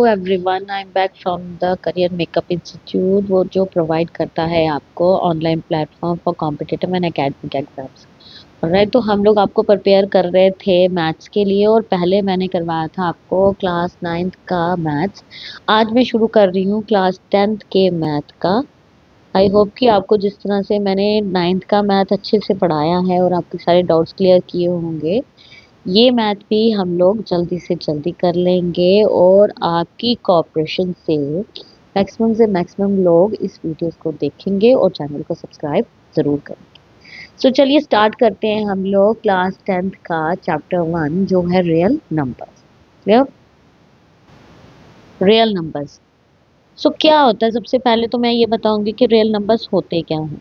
Everyone, I am back from the career makeup institute, वो जो provide करता है आपको online platform for competitive and academic exams. Right, तो हम लोग आपको प्रिपेयर कर रहे थे मैथ्स के लिए, और पहले मैंने करवाया था आपको क्लास 9th का मैथ्स। आज मैं शुरू कर रही हूँ क्लास 10th के मैथ का। आई होप कि आपको जिस तरह से मैंने 9th का मैथ अच्छे से पढ़ाया है और आपके सारे डाउट्स क्लियर किए होंगे, ये मैथ भी हम लोग जल्दी से जल्दी कर लेंगे। और आपकी कोऑपरेशन से मैक्सिमम लोग इस वीडियोस को देखेंगे और चैनल को सब्सक्राइब ज़रूर करेंगे। सो चलिए स्टार्ट करते हैं हम लोग क्लास 10th का चैप्टर 1, जो है real numbers. Clear? Real numbers. So क्या होता है, सबसे पहले तो मैं ये बताऊंगी कि रियल नंबर्स होते क्या हैं।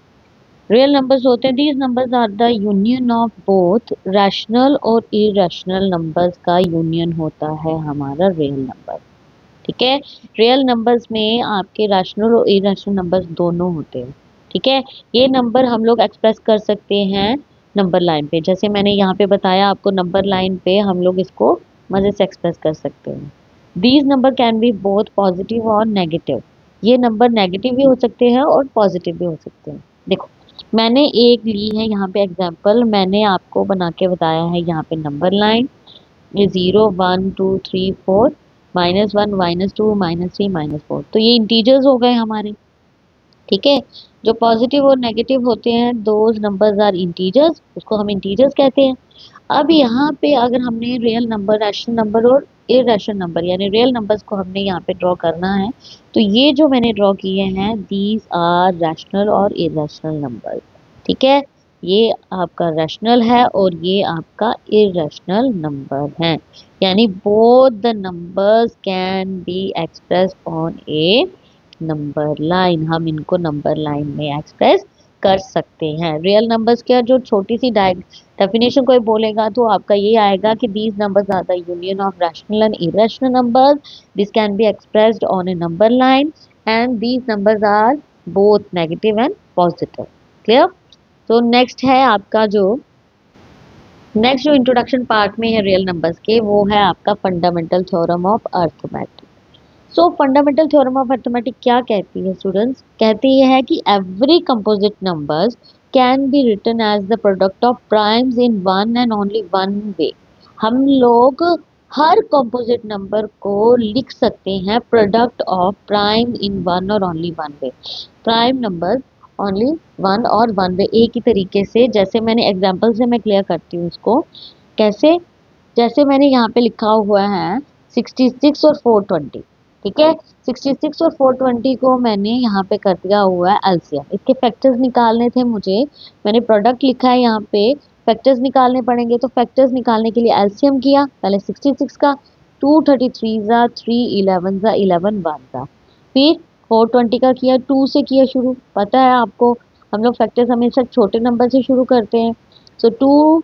रियल नंबर्स होते हैं, these numbers are the union of both rational और इरेशनल नंबर्स का यूनियन होता है हमारा रियल नंबर। ठीक है, रियल नंबर्स में आपके रैशनल और इरेशनल नंबर्स दोनों होते हैं। ठीक है, ये नंबर हम लोग एक्सप्रेस कर सकते हैं नंबर लाइन पे। जैसे मैंने यहाँ पे बताया आपको, नंबर लाइन पे हम लोग इसको मजे से एक्सप्रेस कर सकते हैं। These number can be both positive और नेगेटिव। ये नंबर नेगेटिव भी हो सकते हैं और पॉजिटिव भी हो सकते हैं। देखो, मैंने एक ली है यहाँ पे एग्जाम्पल, मैंने आपको बना के बताया है यहाँ पे नंबर लाइन। ये 0 1 2 3 4 -1 -2 -3 -4, तो ये इंटीजर्स हो गए हमारे। ठीक है, जो पॉजिटिव और नेगेटिव होते हैं दोज नंबर्स आर इंटीजर्स, उसको हम इंटीजर्स कहते हैं। अब यहाँ पे अगर हमने रियल नंबर, रैशनल नंबर और इरेशनल नंबर यानी रियल नंबर्स को हमने यहाँ पे ड्रॉ करना है, तो ये जो मैंने ड्रॉ किए हैं दीज आर रैशनल और इरेशनल नंबर। ठीक है, ये आपका रैशनल है और ये आपका इरेशनल नंबर है, यानी both the numbers can be express on a number line. हम इनको नंबर लाइन में एक्सप्रेस कर सकते हैं। रियल नंबर्स क्या, जो छोटी सी डेफिनेशन कोई बोलेगा तो आपका ये आएगा कि these numbers are the union of rational and irrational numbers, this can be expressed on a number line, and these numbers are both negative and positive. Clear? तो नेक्स्ट जो इंट्रोडक्शन पार्ट में है रियल नंबर्स के, वो है आपका fundamental theorem of arithmetic. So fundamental theorem of arithmetic क्या कहती है स्टूडेंट्स? कहती है कि every composite numbers can be written as the product of primes in one and only one way. हम लोग हर कंपोजिट नंबर को लिख सकते हैं product of prime in one और only one way. Prime number only one और one way, एक ही तरीके से। जैसे मैंने एग्जांपल से मैं क्लियर करती हूँ इसको कैसे। जैसे मैंने यहाँ पे लिखा हुआ है 66 और 420। ठीक है, 66 और 420 को मैंने यहाँ पे कर दिया हुआ है एलसीएम। इसके फैक्टर्स निकालने थे मुझे, मैंने प्रोडक्ट लिखा है यहाँ पे, फैक्टर्स निकालने पड़ेंगे। तो फैक्टर्स निकालने के लिए एलसीएम किया पहले 66 का, 233 जा 3 11 जा 11 1 जा, फिर 420 का किया, 2 से किया शुरू। पता है आपको, हम लोग फैक्टर्स हमेशा छोटे नंबर से शुरू करते हैं। सो 2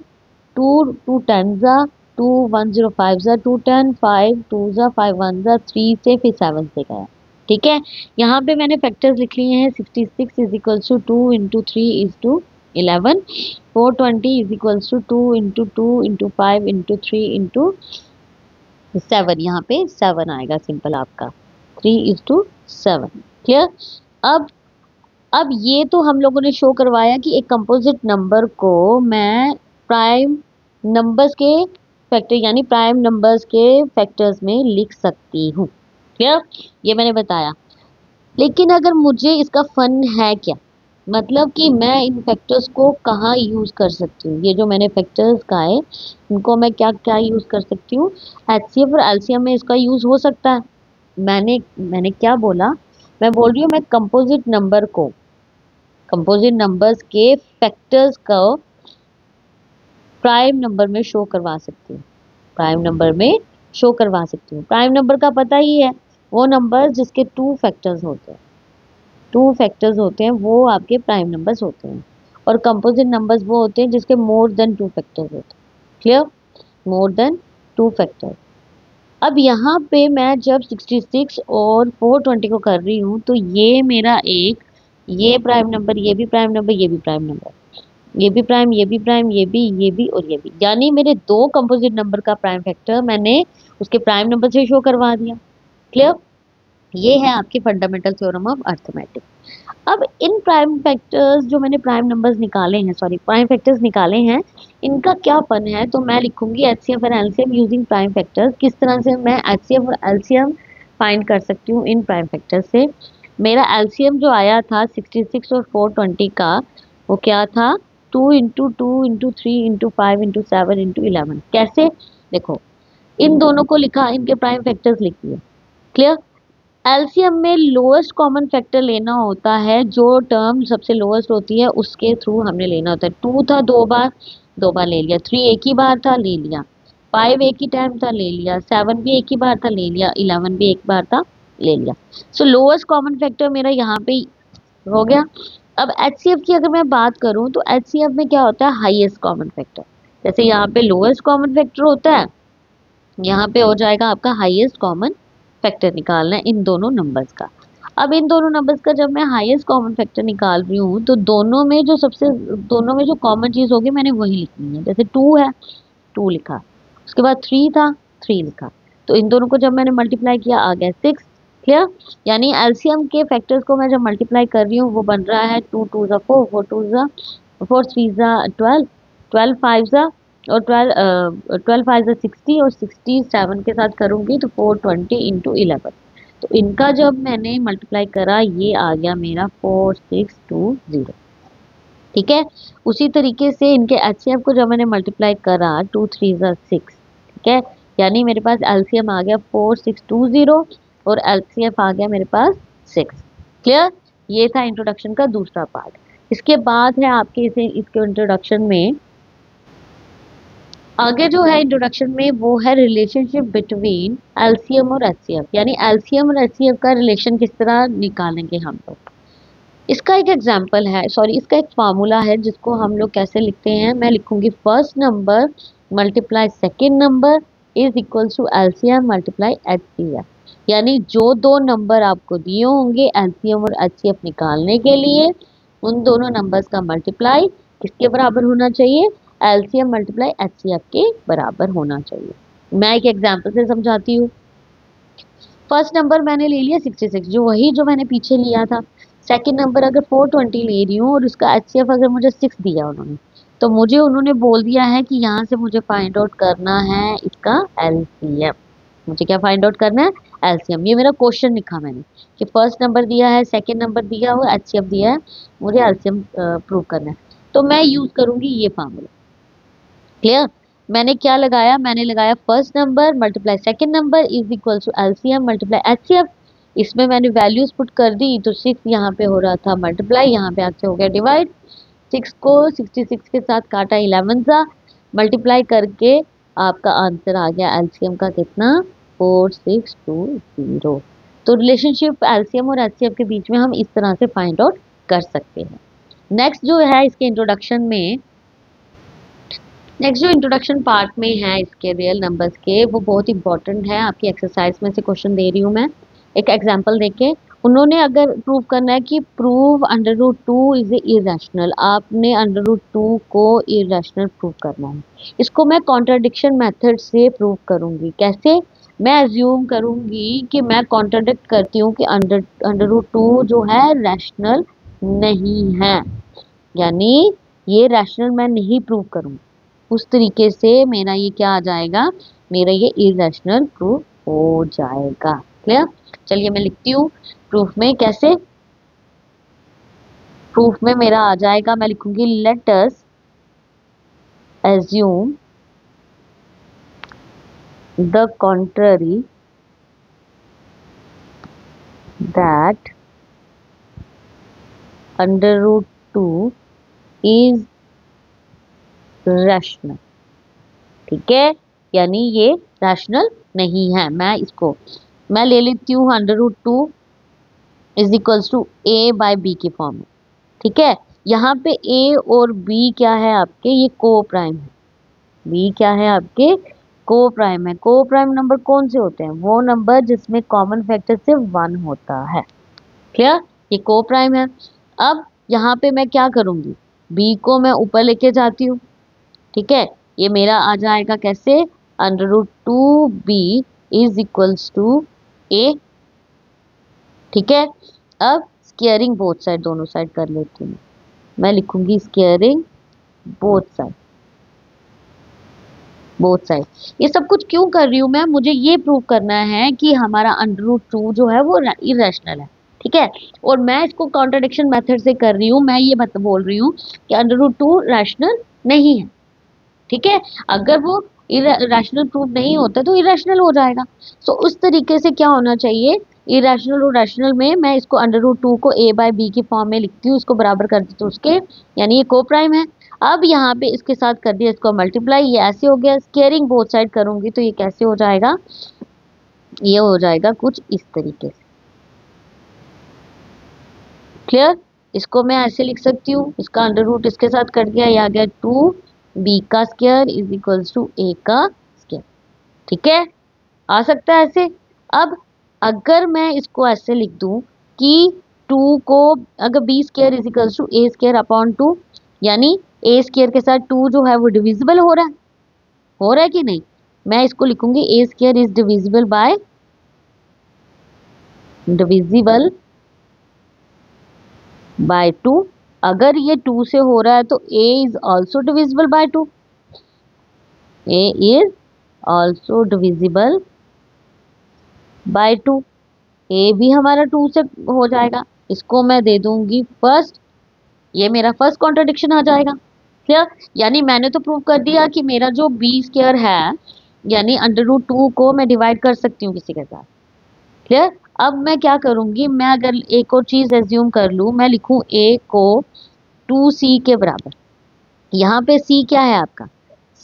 2 2 10 जा, 2 1 0 5 जा, 2 10 5 2 जा, 5 1 जा, 3 से फिर 7 से गया। ठीक है, यहाँ पे मैंने फैक्टर्स लिख लिए हैं। 66 is equals to 2 into 3 is to 11, 420 is equals to 2 into 2 into 5 into 3 into 7। यहाँ पे 7 आएगा सिंपल आपका, 3 इज टू 7। क्लियर? अब अब ये तो हम लोगों ने शो करवाया कि एक कंपोजिट नंबर को मैं प्राइम नंबर्स के फैक्टर यानी प्राइम नंबर्स के फैक्टर्स में लिख सकती हूँ। क्लियर? ये मैंने बताया। लेकिन अगर मुझे इसका फन है क्या, मतलब कि मैं इन फैक्टर्स को कहाँ यूज़ कर सकती हूँ, ये जो मैंने फैक्टर्स कहे इनको मैं क्या क्या यूज़ कर सकती हूँ। एचसीएफ और एलसीएम में इसका यूज़ हो सकता है। मैंने क्या बोला, मैं बोल रही हूँ मैं कंपोजिट नंबर्स के फैक्टर्स को प्राइम नंबर में शो करवा सकती हूँ। प्राइम नंबर में शो करवा सकती हूँ। प्राइम नंबर का पता ही है, वो नंबर जिसके 2 फैक्टर्स होते हैं, 2 फैक्टर्स होते हैं, वो आपके प्राइम नंबर्स होते हैं। और कंपोजिट नंबर्स वो होते हैं जिसके मोर देन 2 फैक्टर्स होते हैं। क्लियर? More than 2 factors. अब यहाँ पे मैं जब 66 और 420 को कर रही हूँ, तो ये मेरा एक, ये प्राइम नंबर, ये भी प्राइम नंबर, ये भी प्राइम नंबर, ये भी प्राइम, ये भी प्राइम, ये भी और ये भी, यानी मेरे 2 कंपोजिट नंबर का प्राइम फैक्टर मैंने उसके प्राइम नंबर से शो करवा दिया। क्लियर? ये है आपकी फंडामेंटल थ्योरम ऑफ अर्थमेटिक। अब इन प्राइम फैक्टर्स जो मैंने प्राइम नंबर्स निकाले हैं, सॉरी प्राइम फैक्टर्स निकाले हैं, इनका क्या फन है, तो मैं लिखूंगी एचसीएफ और एलसीएम यूजिंग प्राइम फैक्टर्स। किस तरह से मैं एचसीएफ और एलसीएम फाइंड कर सकती हूँ इन प्राइम फैक्टर्स से। मेरा एलसीएम जो आया था 66 और 420 का, वो क्या था, 2 into 2 into 3 into 5 into 7 into 11। कैसे, देखो इन दोनों को लिखा, इनके प्राइम फैक्टर्स लिख दिए। क्लियर? एलसीएम में लोएस्ट कॉमन फैक्टर लेना होता है, जो टर्म सबसे लोएस्ट होती है उसके थ्रू हमने लेना होता है। 2 था दो बार ले लिया, 3 एक ही बार था ले लिया, 5 एक ही टाइम था ले लिया, 7 भी एक ही बार था ले लिया, 11 भी एक बार था ले लिया। सो लोएस्ट कॉमन फैक्टर मेरा यहाँ पे हो गया। अब एचसीएफ की अगर मैं बात करूँ तो एचसीएफ में क्या होता है, हाईएस्ट कॉमन फैक्टर। जैसे यहाँ पे लोएस्ट कॉमन फैक्टर होता है, यहाँ पे हो जाएगा आपका हाईएस्ट कॉमन फैक्टर निकालना है इन दोनों नंबर्स का। अब इन दोनों नंबर्स का जब मैं हाईएस्ट कॉमन फैक्टर निकाल रही हूँ तो दोनों में जो कॉमन चीज़ होगी मैंने वही लिखनी है। जैसे 2 है, 2 लिखा, उसके बाद 3 था, 3 लिखा, तो इन दोनों को जब मैंने मल्टीप्लाई किया आ गया 6। क्लियर? यानी एलसीएम के फैक्टर्स को मैं जब मल्टीप्लाई कर रही हूँ वो बन रहा है 2 2 ज़ा 4, 4 2 ज़ा 4, 3 ज़ा 12, 12 5 ज़ा और 12 5 ज़ा 60 और 67 के साथ करूँगी तो 420 इंटू 11। तो इनका जब मैंने मल्टीप्लाई करा ये आ गया मेरा 4620। ठीक है? उसी तरीके से इनके एचसीएफ को जब मैंने मल्टीप्लाई करा 2 3 ज़ा 6। ठीक है? यानी मेरे पास एलसीएम आ गया 4620 और एलसीएफ आ गया मेरे पास 6। क्लियर? ये था इंट्रोडक्शन का दूसरा पार्ट। इसके बाद है आपके इसके इंट्रोडक्शन में आगे जो है इंट्रोडक्शन में वो है रिलेशनशिप बिटवीन एलसीएम और एचसीएफ, यानी एलसीएम और एचसीएफ का रिलेशन किस तरह निकालेंगे हम लोग। इसका एक एग्जाम्पल है, सॉरी इसका एक फार्मूला है जिसको हम लोग कैसे लिखते हैं, मैं लिखूंगी first number multiply second number is equal to LCM multiply HCF. यानी जो दो नंबर आपको दिए होंगे एलसीएम और एचसीएफ निकालने के लिए, उन दोनों नंबर्स का मल्टीप्लाई किसके बराबर होना चाहिए, एलसीएम मल्टीप्लाई एचसीएफ के बराबर होना चाहिए। मैं एक एग्जाम्पल से समझाती हूँ। फर्स्ट नंबर मैंने ले लिया 66, जो वही जो मैंने पीछे लिया था। सेकंड नंबर अगर 420 ले रही हूँ और उसका एचसीएफ अगर मुझे 6 दिया उन्होंने, तो मुझे उन्होंने बोल दिया है कि यहाँ से मुझे फाइंड आउट करना है इसका एलसीएम। मुझे क्या फाइंड आउट करना है, एलसीएम। ये मेरा क्वेश्चन लिखा मैंने कि फर्स्ट नंबर दिया है, सेकंड नंबर दिया हुआ, एचसीएफ दिया है, मुझे एलसीएम प्रूव करना है। तो मैं यूज करूंगी ये फार्मूला। क्लियर? मैंने क्या लगाया, मैंने लगाया first number multiply second number is equal to LCM multiply HCF. इसमें मैंने वैल्यूज पुट कर दी तो 6 यहाँ पे हो रहा था मल्टीप्लाई, यहाँ पे आके हो गया डिवाइड। 6 को 66 के साथ काटा 11 सा, मल्टीप्लाई करके आपका आंसर आ गया एलसीएम का कितना, 4620। तो रिलेशनशिप एलसीएम और एचसीएफ के बीच में हम इस तरह से फाइंड आउट कर सकते हैं। नेक्स्ट जो है इसके इंट्रोडक्शन में, नेक्स्ट जो इंट्रोडक्शन पार्ट में है इसके रियल नंबर्स के, वो बहुत इंपॉर्टेंट है। आपकी एक्सरसाइज में से क्वेश्चन दे रही हूँ मैं, एक एग्जांपल देके उन्होंने अगर प्रूव करना है कि प्रूव √2 इज इरेशनल, आपने √2 को इरेशनल प्रूव करना है। इसको मैं कॉन्ट्राडिक्शन मेथड से प्रूव करूंगी। कैसे, मैं एज्यूम करूंगी कि मैं कॉन्ट्राडिक्ट करती हूँ कि √2 जो है रैशनल नहीं है, यानी ये रैशनल मैं नहीं प्रूव करूंगी। उस तरीके से मेरा ये क्या आ जाएगा, मेरा ये इरेशनल प्रूफ हो जाएगा। क्लियर? चलिए मैं लिखती हूँ प्रूफ में कैसे। प्रूफ में मेरा आ जाएगा, मैं लिखूंगी let us assume the contrary that √2 is rational. ठीक है, यानी ये रैशनल नहीं है। मैं ले लेती हूँ √2 is equals to a by b के फॉर्म में। ठीक है, यहाँ पे ए और बी क्या है आपके, ये को प्राइम है। बी क्या है आपके, को प्राइम है। को प्राइम नंबर कौन से होते हैं, वो नंबर जिसमें कॉमन फैक्टर सिर्फ 1 होता है। क्लियर? ये को प्राइम है। अब यहाँ पे मैं क्या करूंगी, बी को मैं ऊपर लेके जाती हूँ। ठीक है, ये मेरा आ जाएगा कैसे, √2b इज इक्वल्स टू ए, ठीक है। अब स्क्वेयरिंग बोथ साइड, दोनों साइड कर लेती हूँ, मैं लिखूंगी squaring both side, both side. ये सब कुछ क्यों कर रही हूँ मैं, मुझे ये प्रूव करना है कि हमारा अंडर रूट टू जो है वो इरेशनल है, ठीक है। और मैं इसको कॉन्ट्रडिक्शन मेथड से कर रही हूँ, मैं ये बोल रही हूँ कि अंडर रूट टू रैशनल नहीं है, ठीक है। अगर वो रैशनल प्रूफ नहीं होता तो इरेशनल हो जाएगा। सो उस तरीके से क्या होना चाहिए, इरेशनल और रैशनल में मैं इसको अंडर रूट टू को ए बाय बी की फॉर्म में लिखती हूँ, इसको बराबर कर देती हूँ उसके, यानी ये को प्राइम है। अब यहाँ पे इसके साथ कर दिया इसको मल्टीप्लाई, ये ऐसे हो गया। स्केयरिंग बोथ साइड करूंगी तो ये कैसे हो जाएगा, ये हो जाएगा कुछ इस तरीके से। क्लियर, इसको मैं ऐसे लिख सकती हूँ, इसका अंडर रूट इसके साथ कट गया, ये आ गया 2b का square is equals to a का स्क्वायर, ठीक है। आ सकता है ऐसे। अब अगर मैं इसको ऐसे लिख दूं कि 2 को, अगर b square is equals to a square upon 2, यानी a स्क्वायर के साथ 2 जो है वो डिविजिबल हो रहा है, हो रहा है कि नहीं, मैं इसको लिखूंगी a square is divisible by 2। अगर ये 2 से हो रहा है तो a is also divisible by 2, a is also divisible by 2, a भी हमारा 2 से हो जाएगा। इसको मैं दे दूंगी फर्स्ट, ये मेरा फर्स्ट कॉन्ट्रडिक्शन आ जाएगा। क्लियर, यानी मैंने तो प्रूव कर दिया कि मेरा जो b स्क्वायर है, यानी अंडर रूट 2 को मैं डिवाइड कर सकती हूँ किसी के साथ। क्लियर, अब मैं क्या करूंगी, मैं अगर एक और चीज एज्यूम कर लूं, मैं लिखूं a को 2c के बराबर। यहाँ पे c क्या है आपका,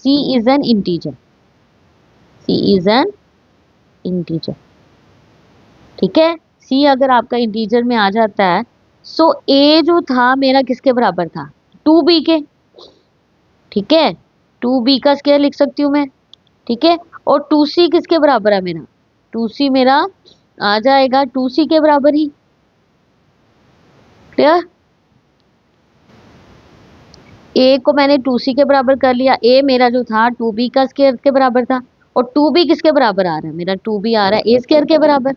c is an integer, c is an integer, ठीक है। c अगर आपका इंटीजर में आ जाता है, सो a जो था मेरा किसके बराबर था, 2b के, ठीक है। 2b का स्क्वायर लिख सकती हूँ मैं, ठीक है। और 2c किसके बराबर है मेरा, 2c मेरा आ जाएगा 2c के बराबर ही। क्लियर, a को मैंने 2c के बराबर कर लिया, a मेरा जो था 2b का स्क्वायर के बराबर था, और 2b किसके बराबर आ रहा है, मेरा 2b आ रहा है a स्क्वायर के बराबर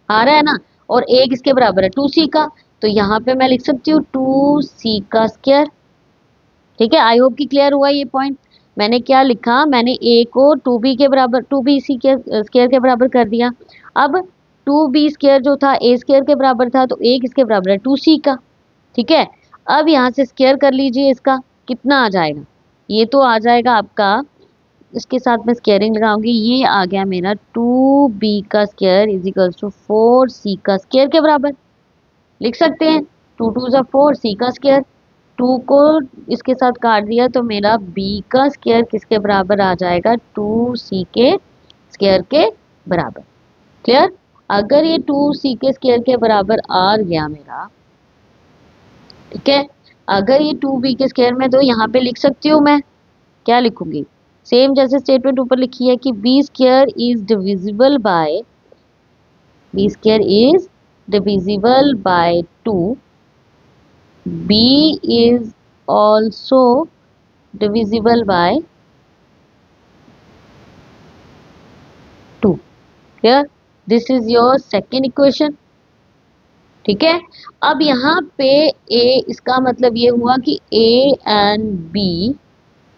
आ रहा है ना, और a किसके बराबर है 2c का, तो यहाँ पे मैं लिख सकती हूँ 2c का स्क्वायर, ठीक है। आई होप कि क्लियर हुआ ये पॉइंट। मैंने क्या लिखा, मैंने a को 2b के बराबर 2bc के स्क्वायर के बराबर कर दिया। अब 2b स्क्वायर जो था a स्क्वायर के बराबर था, तो a किसके बराबर है 2c का, ठीक है। अब यहाँ से स्क्वायर कर लीजिए, इसका कितना आ जाएगा, ये तो आ जाएगा आपका, इसके साथ मैं स्क्वायरिंग लगाऊंगी, ये आ गया मेरा 2b का square is equals to 4c का स्क्वायर के बराबर। लिख सकते हैं 2 2 जा 4, c का स्क्वायर, 2 को इसके साथ काट दिया तो मेरा b का स्क्वायर किसके बराबर आ जाएगा, 2c के स्क्वायर के बराबर। क्लियर, अगर ये 2c के स्क्वायर के बराबर आ गया मेरा, ठीक है। अगर ये 2b के स्क्वायर में, तो यहाँ पे लिख सकती हूँ मैं, क्या लिखूंगी, सेम जैसे स्टेटमेंट ऊपर लिखी है कि b square is divisible by, b square is divisible by 2, b is also divisible by 2। clear, this is your second equation, ठीक है। अब यहाँ पे a, इसका मतलब ये हुआ कि a and b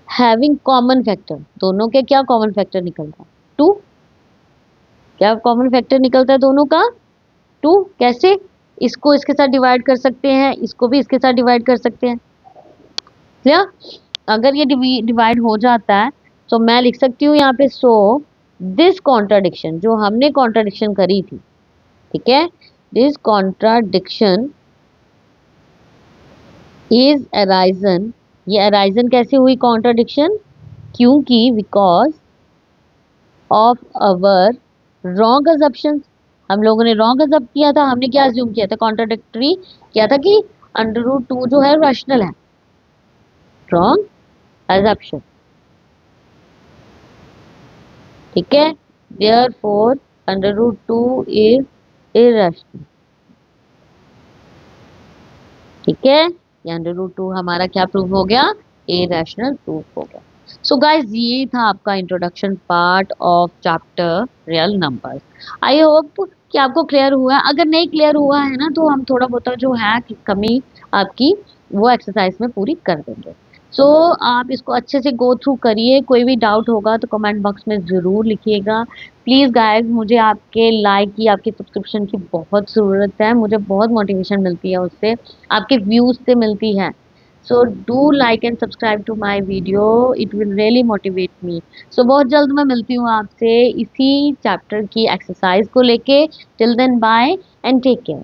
having common factor, दोनों के क्या कॉमन फैक्टर निकलता है 2, क्या कॉमन फैक्टर निकलता है दोनों का 2। कैसे, इसको इसके साथ डिवाइड कर सकते हैं, इसको भी इसके साथ डिवाइड कर सकते हैं। क्लियर, अगर ये डिवाइड हो जाता है तो मैं लिख सकती हूँ यहाँ पे, सो दिस कॉन्ट्राडिक्शन, जो हमने कॉन्ट्राडिक्शन करी थी, ठीक है, दिस कॉन्ट्राडिक्शन इज अराइजन, ये अराइजन कैसे हुई कॉन्ट्राडिक्शन, क्योंकि because of our wrong assumption, हम लोगों ने रॉन्ग अजम्प किया था, हमने क्या अज्यूम किया था, कॉन्ट्राडिक्टरी किया था कि अंडर रूट 2 जो है रैशनल है, रॉन्ग assumption, ठीक है। therefore under root 2 is irrational, ठीक है। ये अंडर रूट 2 हमारा क्या प्रूव हो गया, irrational प्रूफ हो गया। सो गाइज, ये था आपका introduction part of chapter real numbers. I hope कि आपको क्लियर हुआ है। अगर नहीं क्लियर हुआ है ना तो हम थोड़ा बहुत जो है कि कमी आपकी वो एक्सरसाइज में पूरी कर देंगे। सो आप इसको अच्छे से गो थ्रू करिए। कोई भी डाउट होगा तो कमेंट बॉक्स में ज़रूर लिखिएगा। प्लीज़ गाइस, मुझे आपके लाइक की, आपके सब्सक्रिप्शन की बहुत ज़रूरत है। मुझे बहुत मोटिवेशन मिलती है उससे, आपके व्यूज़ से मिलती है। So do like and subscribe to my video, it will really motivate me. So बहुत जल्द मैं मिलती हूँ आपसे इसी चैप्टर की एक्सरसाइज को लेके। Till then bye and take care.